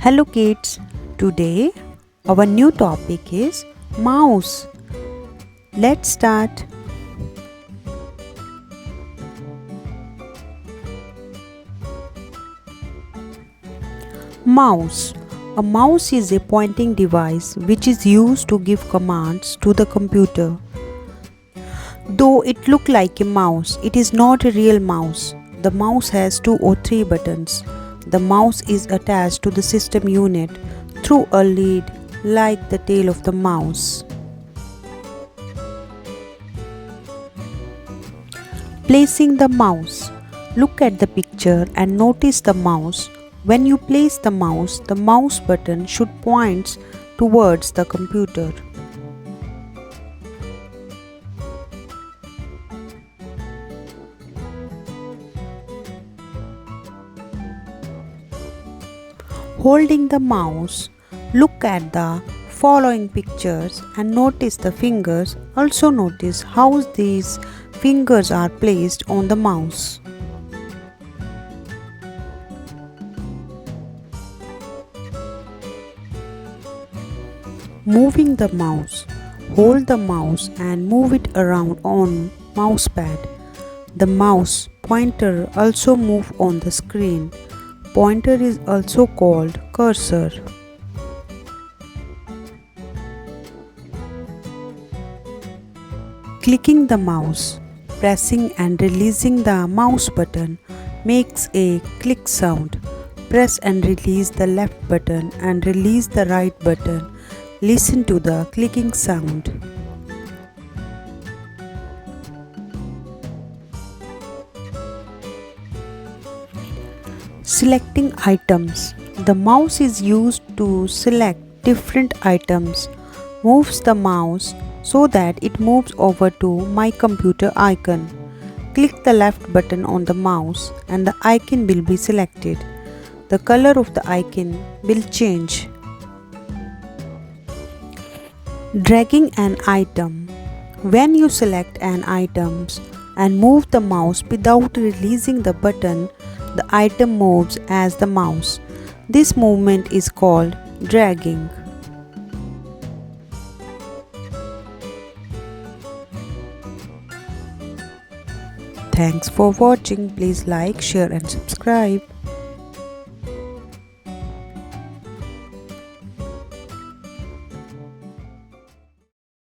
Hello kids, today our new topic is mouse. Let's start. Mouse. A mouse is a pointing device which is used to give commands to the computer. Though it looks like a mouse, it is not a real mouse. The mouse has 2 or 3 buttons. The mouse is attached to the system unit through a lead like the tail of the mouse. Placing the mouse. Look at the picture and notice the mouse. When you place the mouse button should point towards the computer. Holding the mouse, look at the following pictures and notice the fingers. Also notice how these fingers are placed on the mouse. Moving the mouse. Hold the mouse and move it around on mouse pad. The mouse pointer also move on the screen. Pointer is also called cursor. Clicking the mouse. Pressing and releasing the mouse button makes a click sound. Press and release the left button and release the right button. Listen to the clicking sound. Selecting items. The mouse is used to select different items. Moves the mouse so that it moves over to my computer icon. Click the left button on the mouse and the icon will be selected. The color of the icon will change. Dragging an item. When you select an item and move the mouse without releasing the button, the item moves as the mouse. This movement is called dragging. Thanks for watching. Please like, share and subscribe.